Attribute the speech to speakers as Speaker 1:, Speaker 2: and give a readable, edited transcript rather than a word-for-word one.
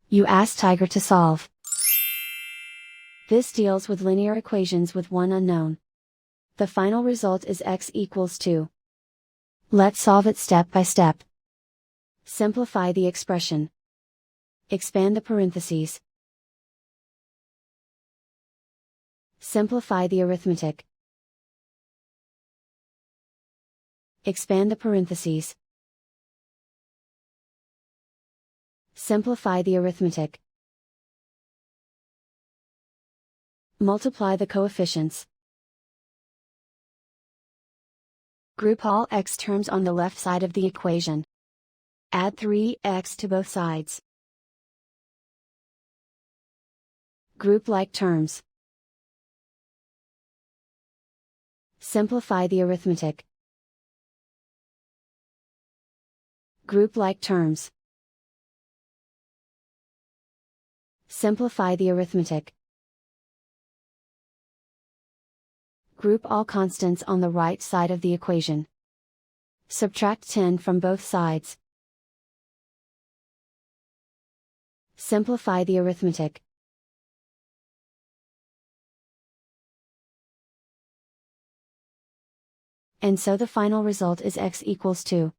Speaker 1: You ask Tiger to solve. This deals with linear equations with one unknown. The final result is x equals 2. Let's solve it step by step. Simplify the expression. Expand the parentheses. Simplify the arithmetic. Expand the parentheses. Simplify the arithmetic. Multiply the coefficients. Group all x terms on the left side of the equation. Add 3x to both sides. Group like terms. Simplify the arithmetic. Group like terms. Simplify the arithmetic. Group all constants on the right side of the equation. Subtract 10 from both sides. Simplify the arithmetic. And so the final result is x equals 2.